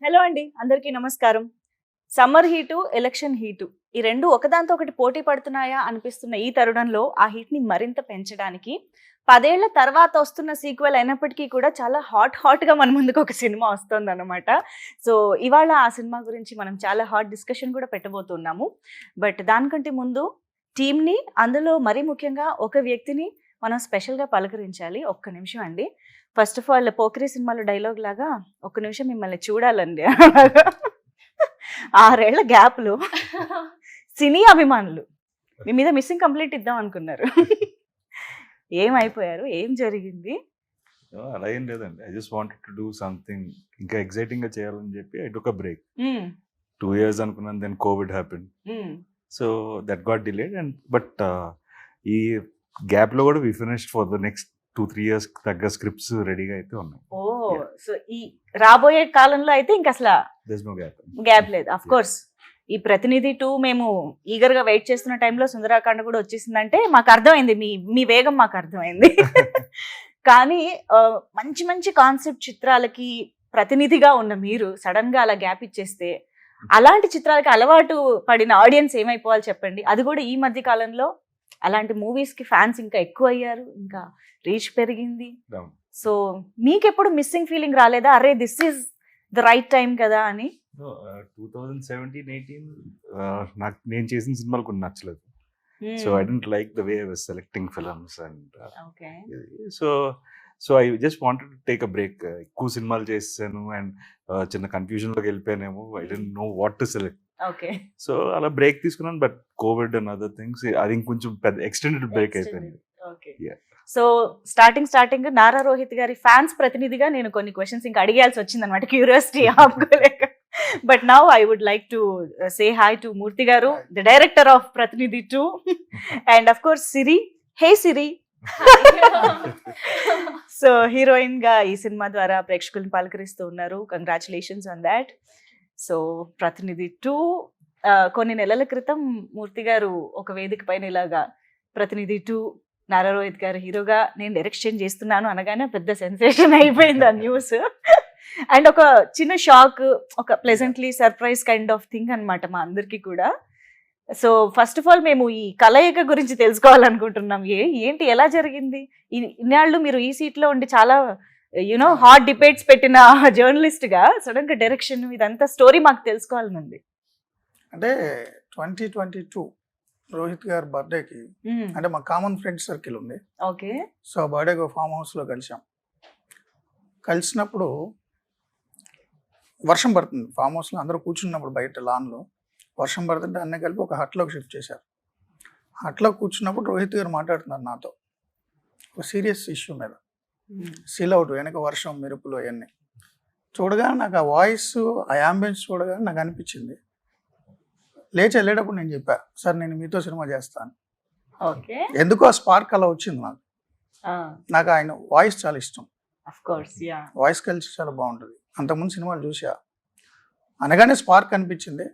Hello అండి, అందరికీ నమస్కారం. సమ్మర్ హీటు, ఎలక్షన్ హీటు ఈ రెండు ఒకదాంతో ఒకటి పోటీ పడుతున్నాయా అనిపిస్తున్న ఈ తరుణంలో ఆ హీట్ని మరింత పెంచడానికి 10 ఏళ్ల తర్వాత వస్తున్న సీక్వెల్ అయినప్పటికీ కూడా చాలా హాట్గా మన ముందుకు ఒక సినిమా వస్తుందన్నమాట. సో ఇవాళ ఆ సినిమా గురించి మనం చాలా హాట్ డిస్కషన్ కూడా పెట్టబోతున్నాము. బట్ దానికంటే ముందు టీమ్ని, అందులో మరీ ముఖ్యంగా ఒక వ్యక్తిని మనం స్పెషల్గా పలకరించాలి. ఒక్క నిమిషం అండి. ఫస్ట్ ఆఫ్ ఆల్ పోకిరి సినిమాలో డైలాగ్ లాగా ఒక్క నిమిషం మిమ్మల్ని చూడాలండి. 6 ఏళ్ల గ్యాప్లో సినీ అభిమానులు మీ మీద మిస్సింగ్ కంప్లీట్ ఇద్దాం అనుకున్నారు. ఏమైపోయారు, ఏం జరిగింది? అలా ఏం లేదండి. I just wanted to do something ఇంకా ఎక్సైటింగ్ గా చేయాలని చెప్పి I took a break. 2 years అనుకున్నాను, then Covid happen. So that got delayed and but ఈ గ్యాప్ లో కూడా we finished for the next 2-3 years తగ్గ స్క్రిప్ట్స్ రెడీగా అయితే ఉన్నాయి. సో ఈ రాబోయే కాలంలో అయితే ఇంకా అసలు దేర్ నో గ్యాప్ లేదు. అఫ్ కోర్స్ ఈ ప్రతినిధి 2 మేము ఈగర్ గా వెయిట్ చేస్తున్న టైంలో సుందరాకాండ కూడా వచ్చేసిందంటే మాకు అర్థమైంది, మీ వేగం మాకు అర్థమైంది. కానీ మంచి మంచి కాన్సెప్ట్ చిత్రాలకి ప్రతినిధిగా ఉన్న మీరు సడన్ గా అలా గ్యాప్ ఇచ్చేస్తే అలాంటి చిత్రాలకి అలవాటు పడిన ఆడియన్స్ ఏమైపోవాలి చెప్పండి. అది కూడా ఈ మధ్య కాలంలో అలాంటి మూవీస్ కి ఫ్యాన్స్ ఇంకా ఎక్కువ అయ్యారు, ఇంకా రీచ్ పెరిగింది. సో మీకెప్పుడు మిస్సింగ్ ఫీలింగ్ రాలేదా, అరే this is the right time కదా అని? 2017-18 నాకు నేను చేసిన సినిమాలు కొన్ని నచ్చలేదు. So I don't like the way I was selecting films and so I just wanted to take a break. ఎక్కువ సినిమాలు చేసాను అండ్ చిన్న కన్ఫ్యూజన్ లోకి వెళ్ళిపోయానేమో. I don't know what to select. So అలా బ్రేక్ తీసుకున్నాను. But covid and other things అది ఇంకొంచెం పెద్ద ఎక్స్టెండెడ్ బ్రేక్ అయిపోయింది. సో స్టార్టింగ్ నారా రోహిత్ గారి ఫ్యాన్స్ ప్రతినిధిగా నేను కొన్ని క్వశ్చన్స్ ఇంకా అడిగాల్సి వచ్చింది అనమాట, క్యూరియాసిటీ ఆపుకోలేక. But now I would like to say hi to Murthy garu, the director of Pratinidhi 2 and of course Siri. Hey Siri. So heroine గా ఈ సినిమా ద్వారా ప్రేక్షకులను పలకరిస్తూ ఉన్నారు. Congratulations on that. సో ప్రతినిధి 2 కొన్ని నెలల క్రితం మూర్తి గారు ఒక వేదిక పైన ఇలాగా ప్రతినిధి 2 నారా రోహిత్ గారు హీరోగా నేను డైరెక్షన్ చేస్తున్నాను అనగానే పెద్ద సెన్సేషన్ అయిపోయింది ఆ న్యూస్. అండ్ ఒక చిన్న షాక్, ఒక pleasantly surprise kind of thing అనమాట మా అందరికీ కూడా. సో ఫస్ట్ ఆఫ్ ఆల్ మేము ఈ కలయిక గురించి తెలుసుకోవాలనుకుంటున్నాం. ఏంటి, ఎలా జరిగింది? ఇన్నాళ్ళు మీరు ఈ సీట్లో ఉండి చాలా యునో హాట్ డిబేట్స్ పెట్టిన జర్నలిస్ట్ గా సడన్ గా డైరెక్షన్, ఇదంతా స్టోరీ మాకు తెలుసుకోవాలని ఉంది. అంటే 2022 రోహిత్ గారి బర్త్డేకి అంటే మా కామన్ ఫ్రెండ్స్ సర్కిల్ ఉంది. ఓకే. సో బర్త్డేకి ఫామ్ హౌస్ లో కలిసినప్పుడు వర్షం పడుతుంది. ఫామ్ హౌస్ లో అందరూ కూర్చున్నప్పుడు బయట లాన్ లో వర్షం పడుతుంటే అన్నీ కలిపి ఒక హట్లోకి షిఫ్ట్ చేశారు. హట్లో కూర్చున్నప్పుడు రోహిత్ గారు మాట్లాడుతున్నారు నాతో ఒక సీరియస్ ఇష్యూ మీద. సీల్ అవుట్ వెనక వర్షం, మెరుపులు అవన్నీ చూడగానే నాకు ఆ వాయిస్, ఆ యాంబియన్స్ చూడగానే నాకు అనిపించింది. లేచి వెళ్ళేటప్పుడు నేను చెప్పా, సార్ నేను మీతో సినిమా చేస్తాను. ఎందుకో ఆ స్పార్క్ అలా వచ్చింది నాకు. నాకు ఆయన వాయిస్ చాలా ఇష్టం. వాయిస్ కలిసి చాలా బాగుంటుంది. అంతకుముందు సినిమాలు చూసా, అనగానే స్పార్క్ అనిపించింది.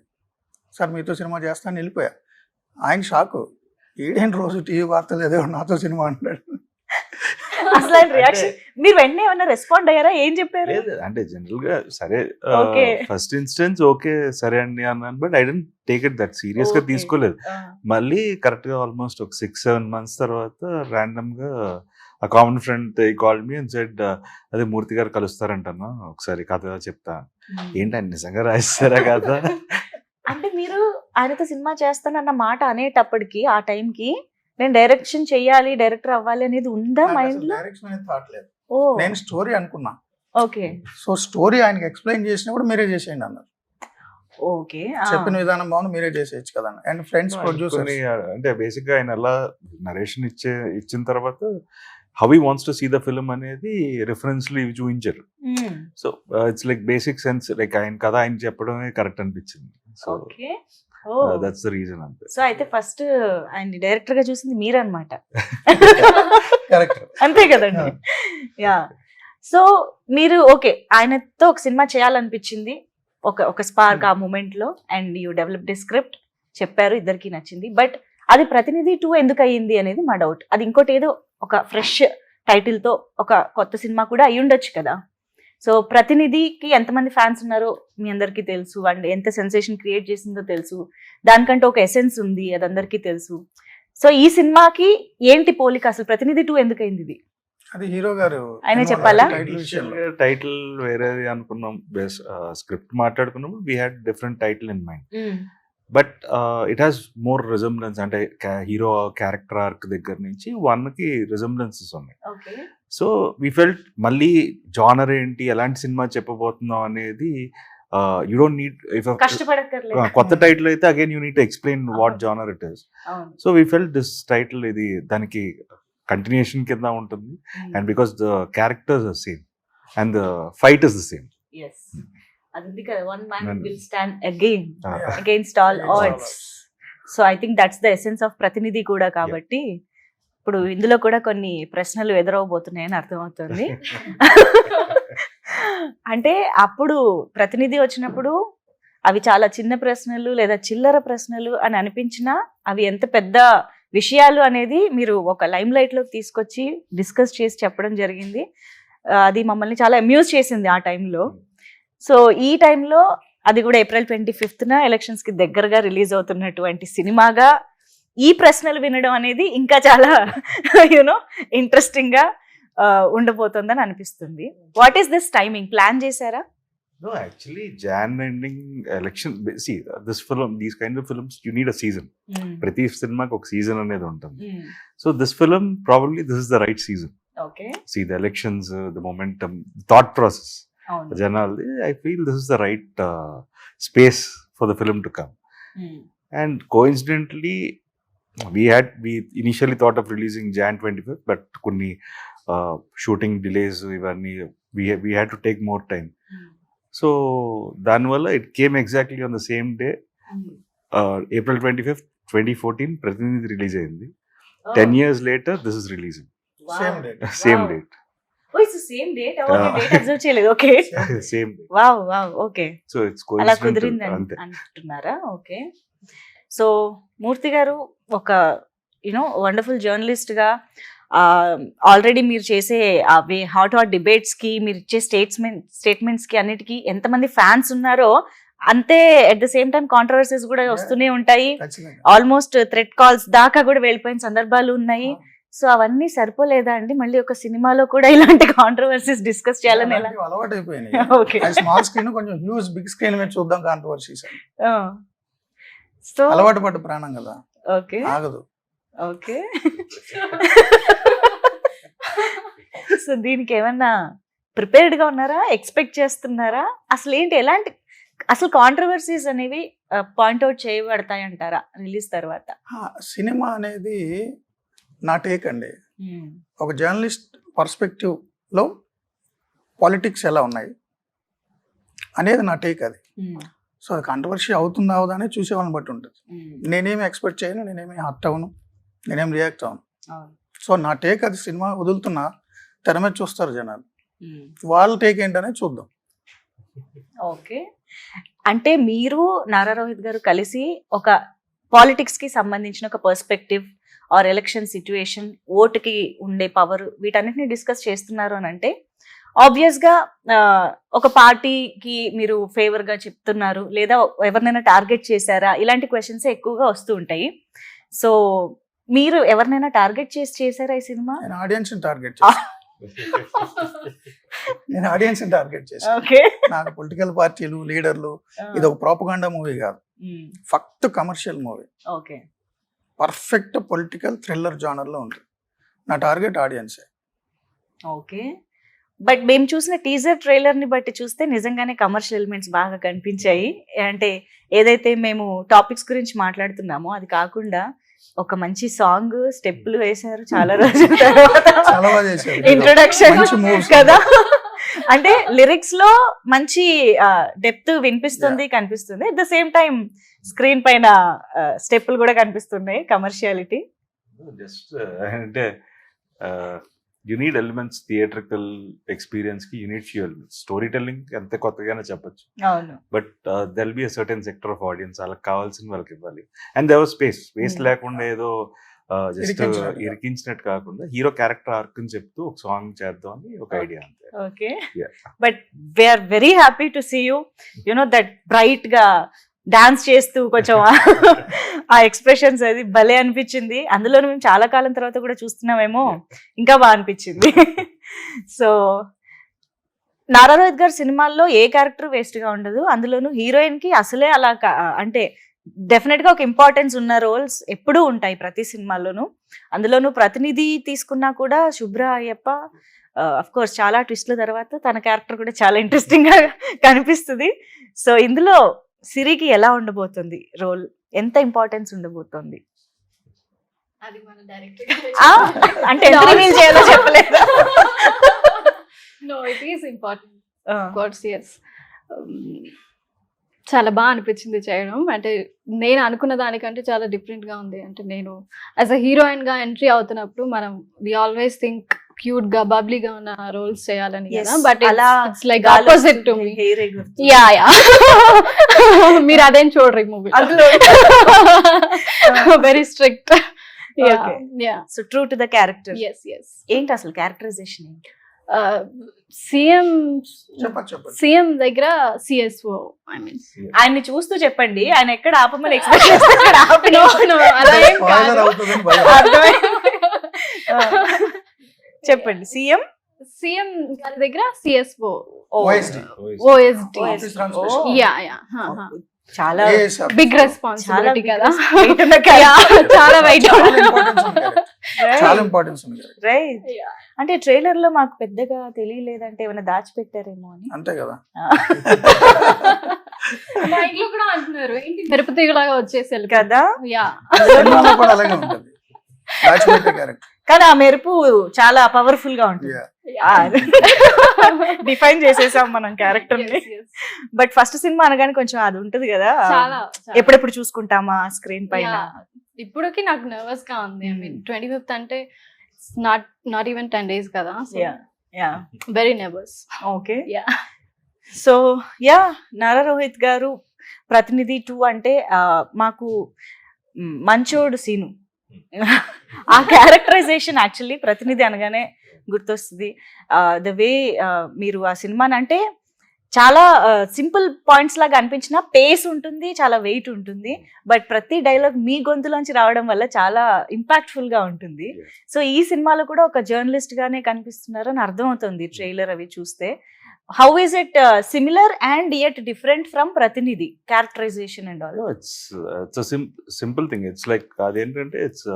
సార్ మీతో సినిమా చేస్తాను వెళ్ళిపోయా. ఆయన షాకు, ఈడేంటి రోజు టీవీ వార్తలు ఏదో నాతో సినిమా అంటాడు. అసలు రియాక్షన్ మీరు వెంటనే ఏమన్నా రెస్పాండ్ అయ్యారా? ఏం చెప్పారు? అంటే జనరల్ గా సరే ఫస్ట్ ఇన్స్టెన్స్ ఓకే సరే అండి అన్నాను. But I don't take it that serious గా తీసుకోలేదు. మళ్ళీ కరెక్ట్ గా ఆల్మోస్ట్ ఒక 6-7 months తర్వాత ర్యాండమ్ గా ఆ common friend called me and said, అదే మూర్తి గారు కలుస్తారంటన్నా, ఒకసారి కథ చెప్తా. ఏంటంటే నిజంగా రాయిస్తారా కదా? అంటే మీరు ఆయనతో సినిమా చేస్తానన్న మాట అనేటప్పటికి ఆ టైంకి నేను డైరెక్షన్ చెయ్యాలి, డైరెక్టర్ అవ్వాలి అనేది ఉందా మైండ్ లో? డైరెక్షన్ అనేది థాట్ లేదు. నేను స్టోరీ అనుకున్నా. ఓకే. సో స్టోరీ ఆయనకి ఎక్స్ప్లెయిన్ చేసినప్పుడు మీరే చేసేయండి అన్నారు. ఓకే. చెప్పిన విధానం బాగుంది, మీరే చేసేయచ్చు కదా. అండ్ ఫ్రెండ్స్ ప్రొడ్యూసర్ అంటే బేసిక్ గా ఆయన ఎలా నరేషన్ ఇచ్చిన తర్వాత how he wants to see the film అనేది రిఫరెన్స్ లో ఇవి చూపించారు. So it's like basic sense, like ఆయన కథ ఆయన చెప్పడమే కరెక్ట్ అనిపించింది. సో దట్స్ ద రీజన్ అంతే. సో అయితే ఫస్ట్ ఆయన డైరెక్టర్ గా చూసింది మీరన్నమాట. కరెక్ట్, అంతే కదండి. యా. సో మీరు ఓకే ఆయనతో ఒక సినిమా చేయాలనిపించింది, ఒక స్పార్క్ ఆ మూమెంట్ లో, అండ్ యూ డెవలప్డ్ స్క్రిప్ట్, చెప్పారు, ఇద్దరికి నచ్చింది. బట్ అది ప్రతినిధి 2 ఎందుకు అయ్యింది అనేది మా డౌట్. అది ఇంకోటి ఏదో ఒక ఫ్రెష్ టైటిల్ తో ఒక కొత్త సినిమా కూడా అయి ఉండొచ్చు కదా. సో ప్రతినిధికి ఎంతమంది ఫ్యాన్స్ ఉన్నారో మీ అందరికీ తెలుసు, అండ్ ఎంత సెన్సేషన్ క్రియేట్ చేసిందో తెలుసు, దానికంటే ఒక ఎసెన్స్ ఉంది, అది అందరికీ తెలుసు. సో ఈ సినిమాకి ఏంటి పోలిక, అసలు ప్రతినిధి 2 ఎందుకైంది ఇది? అది హీరో గారు ఆయనే చెప్పాలా? టైటిల్ వేరేది అనుకున్నాం, స్క్రిప్ట్ మాట్లాడుకున్నప్పుడు we had different title in mind, but it has more resemblance. అంటే హీరో క్యారెక్టర్ ఆర్క్ దగ్గర నుంచి 1కి రిజంబ్లెన్సెస్ ఉన్నాయి. సో వీ ఫెల్ట్ మళ్ళీ జానర్ ఏంటి, ఎలాంటి సినిమా చెప్పబోతున్నాం అనేది యూ డోంట్ నీడ్, కొత్త టైటిల్ అయితే again you need to explain what genre it is. So we felt this title ఇది దానికి కంటిన్యూషన్ కింద ఉంటుంది, and because the characters are same and the fight is the same. అది కదా, one man will stand against all odds. So I think that's the essence of ప్రతినిధి కూడా. కాబట్టి ఇప్పుడు ఇందులో కూడా కొన్ని ప్రశ్నలు ఎదురవబోతున్నాయని అర్థమవుతుంది. అంటే అప్పుడు ప్రతినిధి వచ్చినప్పుడు అవి చాలా చిన్న ప్రశ్నలు లేదా చిల్లర ప్రశ్నలు అని అనిపించినా అవి ఎంత పెద్ద విషయాలు అనేది మీరు ఒక లైమ్ లైట్ లోకి తీసుకొచ్చి డిస్కస్ చేసి చెప్పడం జరిగింది. అది మమ్మల్ని చాలా అమ్యూజ్ చేసింది ఆ టైంలో. సో ఈ టైంలో అది కూడా April 25th ఎలక్షన్స్ కి దగ్గరగా రిలీజ్ అవుతున్నటువంటి సినిమాగా ఈ ప్రశ్నలు వినడం అనేది ఇంకా చాలా యూనో ఇంట్రెస్టింగ్ గా ఉండబోతుందని అనిపిస్తుంది. What is this timing, plan చేశారా? No, actually, Jan ending election. See, this film, these kind of films, you need a season. Prati cinema ko season anedi untundi. So this film, probably this is the right season. Okay. See the elections, the momentum, the thought process. Janaldi, I feel this is the right space for the film to come. And coincidentally, we initially thought of releasing Jan 25th, but kunni shooting delays, we had to take more time. So దానివల్ల it came exactly on the same day, April 25th, 2014 ప్రతినిధి release అయింది. 10 years later this is releasing. Same date. Oh, it's the same date. Date observe చేయలేదు. Okay. Same date. Wow. Okay. So it's coincidental. అలా కుదిరింది అంటున్నారా? Okay. So మూర్తి గారు ఒక wonderful journalist గా already మీరు చేసే అవి హాట్ డిబేట్స్ కి, మీరు ఇచ్చే స్టేట్మెంట్స్ కి అన్నిటికీ ఎంతమంది ఫ్యాన్స్ ఉన్నారో అంతే at the same time controversies కూడా వస్తూనే ఉంటాయి. ఆల్మోస్ట్ థ్రెట్ కాల్స్ దాకా కూడా వెళ్ళిపోయిన సందర్భాలు ఉన్నాయి. సో అవన్నీ సరిపోలేదా అండి? మళ్ళీ ఒక సినిమాలో కూడా ఇలాంటి కాంట్రవర్సీస్ డిస్కస్ చేయాలని అలవాటు అయిపోయింది. స్మాల్ స్క్రీన్ కొంచెం హ్యూజ్ బిగ్ స్క్రీన్ మీద చూద్దాం కాంట్రవర్సీస్. సో అలవాటు పడ్డ ప్రాణం కదా, ఓకే ఆగదు. ఓకే. సో దీనికి ఏమన్నా ప్రిపేర్డ్ గా ఉన్నారా, ఎక్స్పెక్ట్ చేస్తున్నారా? అసలు ఏంటి, ఎలాంటి అసలు కాంట్రవర్సీస్ అనేవి పాయింట్అవుట్ చేయబడతాయి అంటారా రిలీజ్ తర్వాత? సినిమా అనేది నా టేక్ అండి. ఒక జర్నలిస్ట్ పర్స్పెక్టివ్ లో పాలిటిక్స్ ఎలా ఉన్నాయి అనేది నా టేక్. అది సో అది కాంట్రవర్సీ అవుతుందా అవుదా అనేది చూసే వాళ్ళని బట్టి ఉంటుంది. నేనేమి ఎక్స్పెక్ట్ చేయను, నేనేమి హర్ట్ అవను, నేనేం రియాక్ట్ అవను. సో నా టేక్ అది. సినిమా వదులుతున్నా తెర మీద చూస్తారు జనాలు, వాళ్ళ టేక్ ఏంటనేది చూద్దాం. ఓకే. అంటే మీరు నారా రోహిత్ గారు కలిసి ఒక పాలిటిక్స్ కి సంబంధించిన ఒక పర్స్పెక్టివ్ ఆర్ ఎలక్షన్ సిచ్యువేషన్, ఓటుకి ఉండే పవర్, వీటన్నిటిని డిస్కస్ చేస్తున్నారు అని అంటే ఆబ్వియస్ గా ఒక పార్టీకి మీరు ఫేవర్ గా చెప్తున్నారు, లేదా ఎవరినైనా టార్గెట్ చేశారా, ఇలాంటి క్వశ్చన్స్ ఎక్కువగా వస్తూ ఉంటాయి. సో మీరు ఎవరినైనా టార్గెట్ చేశారా ఈ సినిమా? నేను ఆడియన్స్ టార్గెట్ చేశాను. ఓకే. నాకు పొలిటికల్ పార్టీలు, లీడర్లు, ఇది ఒక ప్రాపగాండా మూవీ కాదు, ఫక్త్ commercial movie. Okay. Perfect political thriller genre లో ఉంటుంది. నా టార్గెట్ ఆడియన్సే. ఓకే. బట్ మేము చూసిన టీజర్ ట్రైలర్ ని బట్టి చూస్తే నిజంగానే కమర్షియల్ ఎలిమెంట్స్ బాగా కనిపించాయి. అంటే ఏదైతే మేము టాపిక్స్ గురించి మాట్లాడుతున్నామో అది కాకుండా ఒక మంచి సాంగ్, స్టెప్పులు వేశారు చాలా రోజుల తర్వాత, ఇంట్రొడక్షన్ కదా. అంటే లిరిక్స్ లో మంచి డెప్త్ వినిపిస్తుంది, కనిపిస్తుంది. At the same time screen పైన స్టెప్పులు కూడా కనిపిస్తున్నాయి, కమర్షియాలిటీ. జస్ట్ అంటే you need elements, theatrical experience కి you need few elements. Story telling అంతే కొత్తగానే చెప్పొచ్చు, but there will be a certain sector of audience, వాళ్ళకి కావాల్సిన వాళ్ళకి ఇవ్వాలి. అండ్ దేర్ వాస్ స్పేస్ లేకుండా ఏదో జస్ట్ ఇరికించినట్టుగా. ఇరికించినట్టు కాకుండా హీరో క్యారెక్టర్ ఆర్క్ అని చెప్తూ ఒక సాంగ్ చేద్దాం అని ఒక ఐడియా అంతే. Okay, Yeah. But we're very happy to see you you know that bright గా డాన్స్ చేస్తూ కొంచెం ఆ ఎక్స్ప్రెషన్స్ అది భలే అనిపించింది. అందులో మేము చాలా కాలం తర్వాత కూడా చూస్తున్నామేమో, ఇంకా బాగా అనిపించింది. సో నారా రోహిత్ గారి సినిమాల్లో ఏ క్యారెక్టర్ వేస్ట్ గా ఉండదు, అందులోనూ హీరోయిన్ కి అసలే అలా అంటే డెఫినెట్ గా ఒక ఇంపార్టెన్స్ ఉన్న రోల్స్ ఎప్పుడూ ఉంటాయి ప్రతి సినిమాల్లోనూ. అందులోనూ ప్రతినిధి తీసుకున్నా కూడా శుభ్ర అయ్యప్ప అఫ్ కోర్స్ చాలా ట్విస్ట్ల తర్వాత తన క్యారెక్టర్ కూడా చాలా ఇంట్రెస్టింగ్ గా కనిపిస్తుంది. సో ఇందులో సిరికి ఎలా ఉండబోతుంది రోల్, ఎంత ఇంపార్టెన్స్ ఉండబోతుంది? అది మన డైరెక్టర్ అంటే ఎంత రివీల్ చేయాలో చెప్పలేదా? No it is important course. Yes, చాలా బాగా అనిపించింది చేయడం. అంటే నేను అనుకున్న దానికంటే చాలా డిఫరెంట్ గా ఉంది. అంటే నేను యాజ్ అ హీరోయిన్ గా ఎంట్రీ అవుతున్నప్పుడు మనం వి ఆల్వేస్ థింక్ క్యూట్ గా బబ్లీగా ఉన్న రోల్స్ చేయాలని కదా, but it's like opposite to me. Yeah yeah మీరు అదేం చూడరు ఈ movie, very strict. So true to the character. Yes yes. ఏంటి అసలు క్యారెక్టరైజేషన్ ఏంటి? సీఎం దగ్గర సిఎస్ఓ, ఐ మీన్ ఆయన్ని చూస్తూ చెప్పండి, ఆయన ఎక్కడ ఆపమని ఎక్స్పెక్ట్ చెప్పండి. సీఎం గారి దగ్గర CSO OSD. OSD. Office runs yeah yeah, చాలా బిగ్ రెస్పాన్సిబిలిటీ కదా. చాలా వెయిట్. చాలా ఇంపార్టెన్స్ ఉంది. రైట్. అంటే ట్రైలర్ లో మాకు పెద్దగా తెలియలేదంటే ఏమైనా దాచిపెట్టారేమో అని. అంతే కదా. మా ఇంట్లో కూడా అంటున్నారు ఏంటి తిరుపతిలాగా వచ్చేసి కదా. యా, సినిమాలో కూడా అలాగే ఉంటుంది. దాచిపెట్టే క్యారెక్టర్. కానీ ఆ మెరుపు చాలా పవర్ఫుల్ గా ఉంటుంది. డిఫైన్ చేసేసాం మనం క్యారెక్టర్ ని. బట్ ఫస్ట్ సినిమా అనగానే కొంచెం అది ఉంటది కదా, చాలా ఎప్పుడెప్పుడు చూసుకుంటామా స్క్రీన్ పైన. ఇప్పటికి నాకు నర్వస్ గా ఉంది. ఐ మీన్ 25th అంటే నాట్ ఈవెన్ 10 days కదా. Very nervous. Okay. Yeah. So yeah, Nara Rohit గారు ప్రతినిధి 2 అంటే మాకు మంచోడు సీను ఆ క్యారెక్టరైజేషన్ యాక్చువల్లీ ప్రతినిధి అనగానే గుర్తొస్తుంది. ద వే మీరు ఆ సినిమాని అంటే చాలా సింపుల్ పాయింట్స్ లాగా అనిపించిన పేస్ ఉంటుంది, చాలా వెయిట్ ఉంటుంది, బట్ ప్రతి డైలాగ్ మీ గొంతులోంచి రావడం వల్ల చాలా ఇంపాక్ట్ఫుల్ గా ఉంటుంది. సో ఈ సినిమాలో కూడా ఒక జర్నలిస్ట్ గానే కనిపిస్తున్నారు అని అర్థమవుతుంది ట్రైలర్ అవి చూస్తే. How is it similar and yet different from Pratinidhi characterization and all? It's simple thing. It's like అదేంటంటే ఇట్స్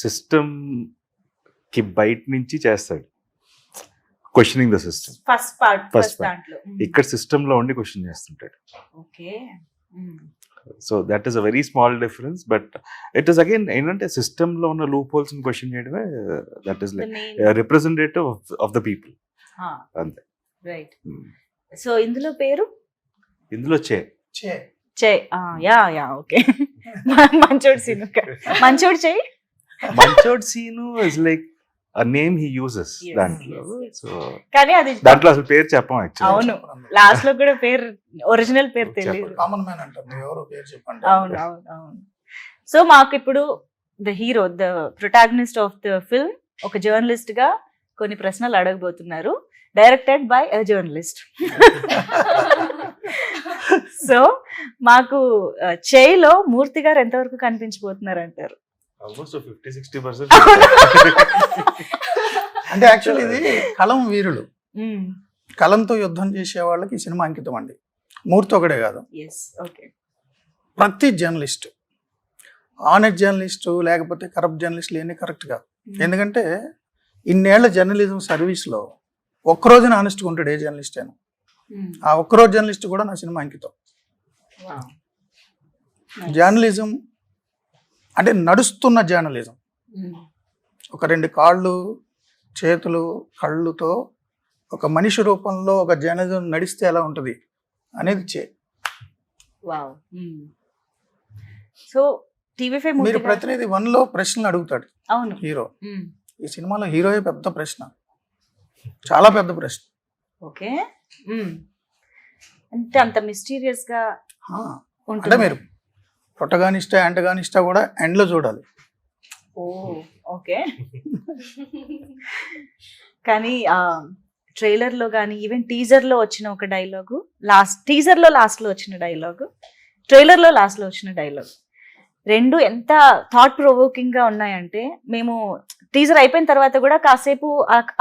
సిస్టమ్ కి బయట నుంచి చేస్తాడు, questioning the system. First part First part. దాంట్లో. ఇక్కడ సిస్టమ్ లో ఉండి క్వశ్చన్ చేస్తుంటాడు. Okay. So that is a very small difference, but it is again ఏంటంటే సిస్టమ్ లో ఉన్న లూప్ హోల్స్ క్వశ్చన్ చేయడమే. That is like representative of the people అంతే. రైట్. సో ఇందులో పేరు ఇందులో చే. Yeah yeah, okay. మంచోడు సీను, మంచోడు చే. మంచోడ్ Seenu is like a name he uses. Yes, దాంట్లో yes, yes. సో కానీ అది దాంట్లో అసలు పేరు చెప్పం యాక్చువల్లీ. అవును, లాస్ట్ లో కూడా పేరు ఒరిజినల్ పేరు తెలియదు. కామన్ మ్యాన్ అంటారు, ఎవరో పేరు చెప్పండి. అవును అవును అవును. సో మాకు ఇప్పుడు the hero, the protagonist of the film ఒక జర్నలిస్ట్ గా కొన్ని ప్రశ్నలు అడగబోతున్నారు, directed by a journalist. So మాకు చేయిలో మూర్తి గారు ఎంతవరకు కనిపించబోతున్నారు అంటారు? ఆల్మోస్ట్ 50-60%. అంటే యాక్చువల్లీ ఇది కలం వీరులు, కలంతో యుద్ధం చేసే వాళ్ళకి ఈ సినిమా అంకితం అండి. మూర్తి ఒకడే కాదు, ప్రతి జర్నలిస్ట్, ఆనెస్ట్ జర్నలిస్టు లేకపోతే కరప్ట్ జర్నలిస్టులు ఇవన్నీ కరెక్ట్ కాదు. ఎందుకంటే ఇన్నేళ్ల జర్నలిజం సర్వీస్లో ఒక్కరోజున ఆనెస్ట్గా ఉంటాడు ఏ జర్నలిస్ట్ అయినా. ఆ ఒక్కరోజు జర్నలిస్ట్ కూడా నా సినిమా అంకితం. జర్నలిజం అంటే నడుస్తున్న జర్నలిజం, ఒక 2 కాళ్ళు చేతులు కళ్ళుతో ఒక మనిషి రూపంలో ఒక జర్నలిజం నడిస్తే ఎలా ఉంటుంది అనేది సో టీవీ5 మీరు ప్రతినిధి 1లో ప్రశ్నలు అడుగుతాడు అవును హీరో. ఈ సినిమాలో హీరోయే పెద్ద ప్రశ్న, చాలా పెద్ద ప్రశ్న. ఓకే. అంటే అంత మిస్టీరియస్ గా అంటే మీరు ప్రొటగానిస్టా యాంటగానిస్టా కూడా ఎండ్లో చూడాలి. ఓ ఓకే. కానీ ట్రైలర్ లో కానీ ఈవెన్ టీజర్ లో వచ్చిన ఒక డైలాగు, టీజర్ లో లాస్ట్ లో వచ్చిన డైలాగు, ట్రైలర్ లో లాస్ట్ లో వచ్చిన డైలాగ్, రెండు ఎంత థాట్ ప్రొవోకింగ్ గా ఉన్నాయంటే మేము టీజర్ అయిపోయిన తర్వాత కూడా కాసేపు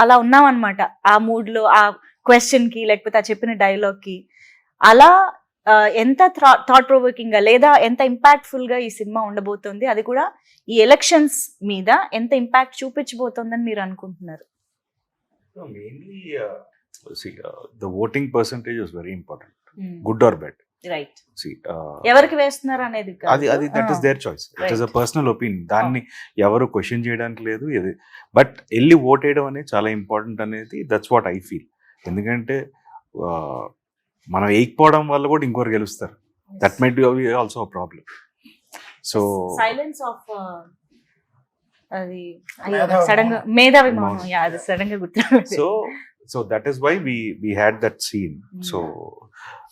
అలా ఉన్నాం అనమాట, ఆ మూడ్ లో, ఆ క్వశ్చన్ కి లేకపోతే ఆ చెప్పిన డైలాగ్ కి. అలా ఎంత థాట్ ప్రొవోకింగ్ గా లేదా ఎంత ఇంపాక్ట్ఫుల్ గా ఈ సినిమా ఉండబోతుంది, అది కూడా ఈ ఎలక్షన్స్ మీద ఎంత ఇంపాక్ట్ చూపించబోతోందని మీరు అనుకుంటున్నారు? Mainly, the voting percentage is very important, good or bad. Right. See, ఎవరికి వేస్తున్నారు అనేది అది that is their choice, it is a personal opinion. దాన్ని ఎవరు క్వశ్చన్ చేయడానికి లేదు. బట్ వెళ్ళి ఓట్ వేయడం అనేది చాలా ఇంపార్టెంట్ అనేది, దట్స్ వాట్ ఐ ఫీల్. ఎందుకంటే మనం వేయకపోవడం వల్ల కూడా ఇంకొకరు గెలుస్తారు. That might be also a problem. So silence of అది సడన్ గా మేధావి మౌనం, అది సడన్ గా గుర్తు. So that is why we had that scene. So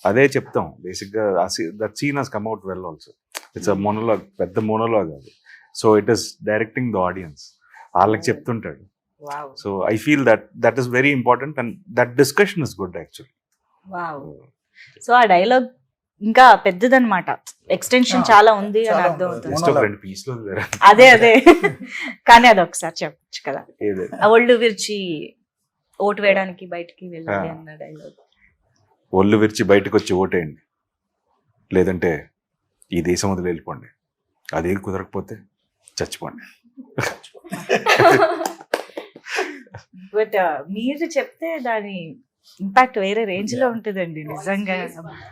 అదే చెప్తాం బేసిక్ గా, that scene has come out well also. It's a monologue, పెద్ద మోనోలాగ్ అది. So it is directing the audience, వాళ్ళకి చెప్తుంటాడు. So I feel that is very important and that discussion is good actually. So ఆ dialogue ఇంకా పెద్దదన్నమాట, extension చాలా ఉంది అని అర్థం అవుతుంది. జస్ట్ ఒక 2 పీస్లు అదే కానీ అది ఒకసారి చెప్పచ్చు కదా, ఒళ్ళు విరిచి ఓటు వేయడానికి బయటికి వెళ్ళాలి అన్న డైలాగ్. ఒళ్ళు విరిచి బయటకు వచ్చి ఓటేయండి, లేదంటే ఈ దేశం వదిలి వెళ్ళిపోండి, అదేం కుదరకపోతే చచ్చిపోండి. బట్ మీరు చెప్తే దాని ఇంపాక్ట్ వేరే రేంజ్ లో ఉంటుందండి నిజంగా.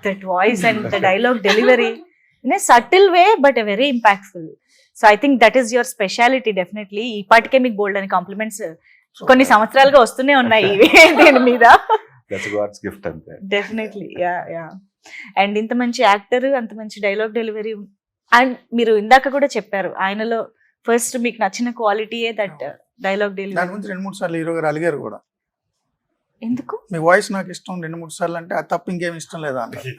That voice and the dialogue delivery in a subtle way but a very impactful. So I think that is your speciality. Definitely ఈ పాటికే మీకు బోల్డ్ అని కాంప్లిమెంట్స్ కొన్ని సంవత్సరాలుగా వస్తూనే ఉన్నాయి దీని మీద. Definitely yeah. అండ్ ఇంత మంచి యాక్టర్, అంత మంచి డైలాగ్ డెలివరీ. అండ్ మీరు ఇందాక కూడా చెప్పారు ఆయనలో ఫస్ట్ మీకు నచ్చిన క్వాలిటీయే దట్ డైలాగ్ డెలివరీ. దాని గురించి 2-3 సార్లు హీరో గారు అలిగారు కూడా. ఎందుకు? మీ వాయిస్ నాకు ఇష్టం 2-3 సార్లు అంటే అది తప్ప ఇంకేం ఇష్టం లేదా అన్నారు.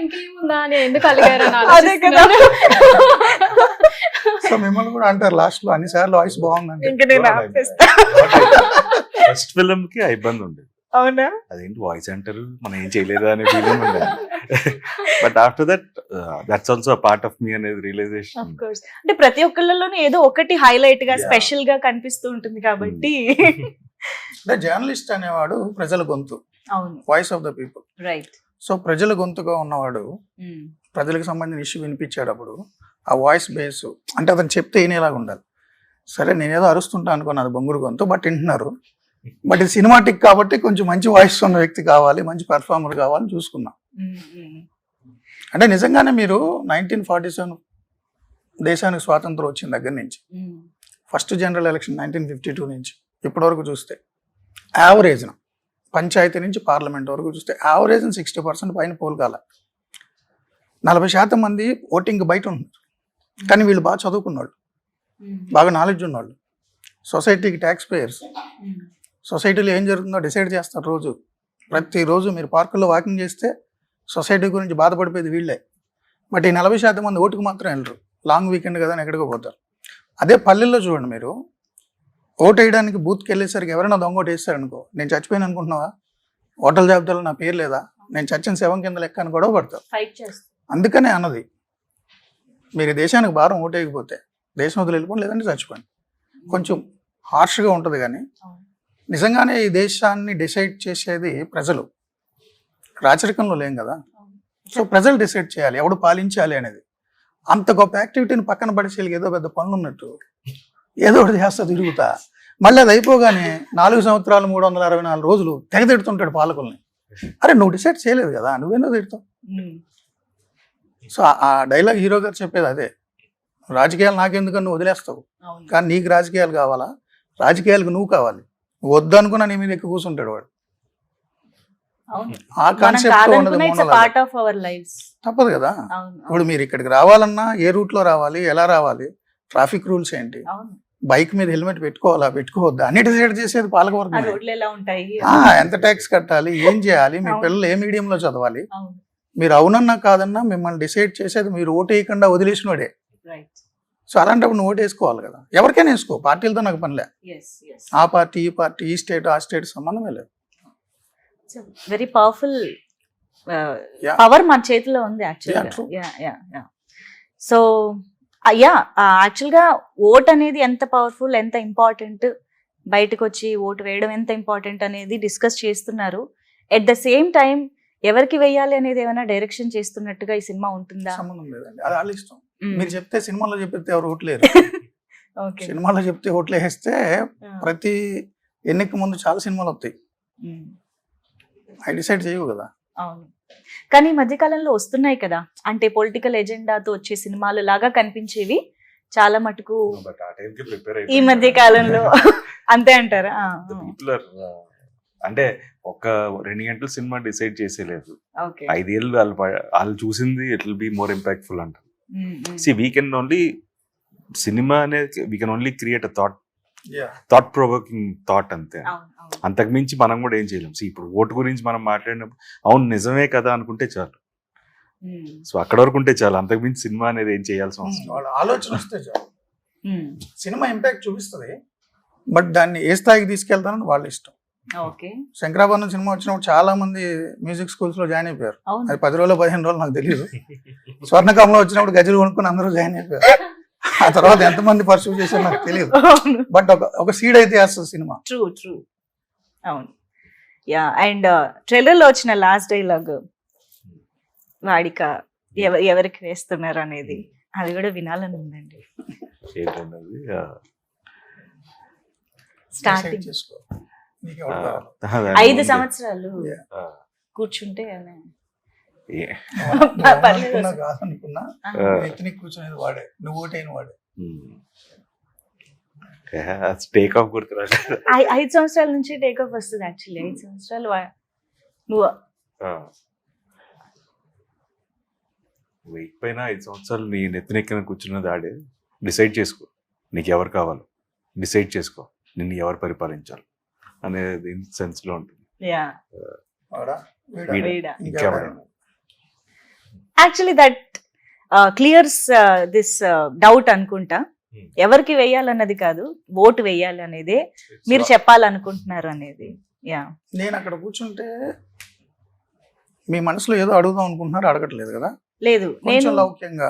ఇంకేముందా అని ఎందుకు అలిగారు? అదే కదా. సో మిమ్మల్ని కూడా అంటారు లాస్ట్ లో, అన్ని సార్లు వాయిస్ బాగుందండి. ఇంకా నేను ఆపేస్తా. ఫస్ట్ ఫిల్మ్ కి ఆ ఇబ్బంది ఉండేది. అవునా? అదేంటి వాయిస్ అంటారు, మనం ఏం చేయలేదా అనే ఫీలింగ్ ఉండేది. But after that that's also part of me అనేది రియలైజేషన్. Of course. అంటే ప్రతి ఒక్కళ్ళలోనూ ఏదో ఒకటి హైలైట్ గా స్పెషల్ గా కనిపిస్తూ ఉంటుంది కాబట్టి. అంటే జర్నలిస్ట్ అనేవాడు ప్రజల గొంతు, అవును, voice of the people. Right. So ప్రజల గొంతుగా ఉన్నవాడు ప్రజలకు సంబంధించిన ఇష్యూ వినిపించేటప్పుడు ఆ వాయిస్ బేస్ అంటే అతను చెప్తే వినేలాగా ఉండాలి. సరే నేనేదో అరుస్తుంటా అనుకున్నాను, అది బొంగురు గొంతు, బట్ వింటున్నారు. బట్ ఇది సినిమాటిక్ కాబట్టి కొంచెం మంచి వాయిస్ ఉన్న వ్యక్తి కావాలి, మంచి పెర్ఫార్మర్ కావాలని చూసుకున్నాం. అంటే నిజంగానే మీరు 1947 దేశానికి స్వాతంత్రం వచ్చిన దగ్గర నుంచి ఫస్ట్ జనరల్ ఎలక్షన్ 1952 నుంచి ఇప్పటివరకు చూస్తే యావరేజ్న పంచాయతీ నుంచి పార్లమెంట్ వరకు చూస్తే యావరేజ్ 60% పైన పోల్ కాల. 40% మంది ఓటింగ్ బయట ఉన్నారు. కానీ వీళ్ళు బాగా చదువుకున్నాళ్ళు, బాగా నాలెడ్జ్ ఉన్నవాళ్ళు, సొసైటీకి ట్యాక్స్ పేయర్స్. సొసైటీలో ఏం జరుగుతుందో డిసైడ్ చేస్తారు రోజు. ప్రతిరోజు మీరు పార్కుల్లో వాకింగ్ చేస్తే సొసైటీ గురించి బాధపడిపోయేది వీళ్ళే. బట్ ఈ 40% మంది ఓటుకు మాత్రం వెళ్ళరు, లాంగ్ వీకెండ్ కదా అని ఎక్కడికో పోతారు. అదే పల్లెల్లో చూడండి, మీరు ఓటు వేయడానికి బూత్కి వెళ్ళేసరికి ఎవరైనా దొంగ ఓటు వేస్తారనుకో, నేను చచ్చిపోయాను అనుకుంటున్నావా, ఓటర్ల జాబితాలో నా పేరు లేదా, నేను చచ్చిన శవం కింద లెక్క అని గొడవ పడతారు. అందుకనే అన్నది, మీరు దేశానికి భారం ఓటు వేయకపోతే దేశం వదిలి వెళ్ళిపోండి, లేదంటే చచ్చిపోండి. కొంచెం హార్ష్గా ఉంటుంది కానీ నిజంగానే ఈ దేశాన్ని డిసైడ్ చేసేది ప్రజలు, రాచరికంలో లేం కదా. సో ప్రజలు డిసైడ్ చేయాలి ఎవడు పాలించాలి అనేది. అంత గొప్ప యాక్టివిటీని పక్కన పడేసి ఏదో పెద్ద పనులు ఉన్నట్టు ఏదో ఒకటి చేస్తా తిరుగుతా, మళ్ళీ అది అయిపోగానే 4 సంవత్సరాలు 364 రోజులు తెగ తిడుతుంటాడు పాలకుల్ని. అరే నువ్వు డిసైడ్ చేయలేదు కదా, నువ్వేనో తిడతావు. సో ఆ డైలాగ్ హీరో గారు చెప్పేది అదే, రాజకీయాలు నాకెందుకని నువ్వు వదిలేస్తావు, కానీ నీకు రాజకీయాలు కావాలా, రాజకీయాలకు నువ్వు కావాలి. వద్దనుకున్నా నీ మీద ఎక్కువ కూర్చుంటాడు వాడు. ఆ కాన్సెప్ట్ తప్పదు కదా. ఇప్పుడు మీరు ఇక్కడికి రావాలన్నా ఏ రూట్ లో రావాలి, ఎలా రావాలి, ట్రాఫిక్ రూల్స్ ఏంటి, బైక్ మీద హెల్మెట్ పెట్టుకోవాలా పెట్టుకోవద్దా అన్ని డిసైడ్ చేసేది పాలకవర్గం. ఎంత ట్యాక్స్ కట్టాలి, ఏం చేయాలి, మీ పిల్లలు ఏ మీడియంలో చదవాలి, మీరు అవునన్నా కాదన్నా మిమ్మల్ని డిసైడ్ చేసేది మీరు ఓటు వేయకుండా వదిలేసినోడే. రైట్. సో అలాంటప్పుడు నువ్వు ఓటు వేసుకోవాలి కదా, ఎవరికైనా వేసుకో, పార్టీలతో నాకు పనిలే, ఎస్ ఎస్. ఆ పార్టీ ఈ పార్టీ ఈ స్టేట్ ఆ స్టేట్ సంబంధమే లేదు. Very powerful Yeah. పవర్ మన చేతిలో ఉంది Yeah, యాక్చువల్గా. true. సో యాక్చువల్గా ఓట్ అనేది ఎంత పవర్ఫుల్, ఎంత ఇంపార్టెంట్, బయటకు వచ్చి ఓటు వేయడం ఎంత ఇంపార్టెంట్ అనేది డిస్కస్ చేస్తున్నారు. ఎట్ ద సేమ్ టైం ఎవరికి వేయాలి అనేది ఏమైనా డైరెక్షన్ చేస్తున్నట్టుగా ఈ సినిమా ఉంటుందా? సంబంధం లేదండి, అది వాళ్ళ ఇష్టం. మ్మ్. మీరు చెప్తే సినిమాలో చెప్తే ఎవరు ఓట్లేరు. ఓకే. సినిమాలో చెప్తే ఓట్లు వేస్తే ప్రతి ఎన్నిక ముందు చాలా సినిమాలు వస్తాయి, అవి డిసైడ్ చేయవు కదా. అవును, కానీ ఈ మధ్యకాలంలో వస్తున్నాయి కదా, అంటే పొలిటికల్ ఎజెండాతో వచ్చే సినిమాలు లాగా కనిపించేవి చాలా మటుకు బట్ ఆ టైంకి ప్రిపేర్ ఈ మధ్య కాలంలో. అంతే అంటారా? పీపుల్ ఆర్ అంటే ఒక 2 గంటల సినిమా డిసైడ్ చేసేలేదు, ఓకే. 5 ఏళ్ళు వాళ్ళు చూసింది it will be more impactful అంటారు. సి వీ కెన్ ఓన్లీ సినిమా అనేది we can only create a thought provoking thought అంతే. అంతకు మించి మనం కూడా ఏం చేయలేం. సో ఇప్పుడు ఓటు గురించి మనం మాట్లాడినప్పుడు అవును నిజమే కదా అనుకుంటే చాలు, సో అక్కడ వరకు ఉంటే చాలు, అంతకు మించి సినిమా అనేది ఏం చేయాల్సిన అవసరం వాళ్ళ ఆలోచన వస్తే చాలు. సినిమా ఇంపాక్ట్ చూపిస్తుంది, బట్ దాన్ని ఏ స్థాయికి తీసుకెళ్తానని వాళ్ళ ఇష్టం. ఓకే. శంకరాభరణం సినిమా వచ్చినప్పుడు చాలా మంది మ్యూజిక్ స్కూల్స్ లో జాయిన్ అయిపోయారు. అవును. అది 10 రోజులు 15 రోజులు నాకు తెలియదు. స్వర్ణకమలం వచ్చినప్పుడు గజలు కొనుక్కుని అందరూ జాయిన్ అయిపోయారు. ఆ తర్వాత ఎంతమంది పర్సూ చేశారో నాకు తెలియదు, బట్ ఒక సీడ్ అయితే వేస్తుంది సినిమా. True true. అవును. అండ్ ట్రైలర్ లో వచ్చిన లాస్ట్ డైలాగ్ వాడిక ఎవరికి వేస్తున్నారు అనేది, అది కూడా వినాలని ఉందండి. ఏంటన్నది స్టార్టింగ్ చేసుకో, నీకు ఎవరు కావాలి? 5 సంవత్సరాలు కూర్చుంటే అనుకున్నా కాదనుకున్నా ఎత్తునికి కూర్చునేది వాడే, నువ్వు ఓటైన వాడే. Take off గుర్తురాడు. 5 సంవత్సరాల నుంచి టేక్ ఆఫ్ వస్తుంది యాక్చువల్లీ. 5 సంవత్సరాలు నువ్వు వెయిట్ పైన 5 సంవత్సరాలు నీ నెత్తినెక్కిన కూర్చున్నది ఆడే. డిసైడ్ చేసుకో నీకు ఎవరు కావాలి, డిసైడ్ చేసుకో నిన్ను ఎవరు పరిపాలించాలి అనేది సెన్స్ లో ఉంటుంది. వాడా? వీడా? ఇంకెవరైనా? Actually that clears this doubt అనుకుంటా. ఎవరికి వేయాలన్నది కాదు, ఓటు వేయాలి అనేదే మీరు చెప్పాలనుకుంటున్నారు అనేది. నేను అక్కడ కూర్చుంటే మీ మనసులో ఏదో అడుగుదాం అనుకుంటున్నారు, అడగట్లేదు కదా. లేదు, కొంచెం లౌక్యంగా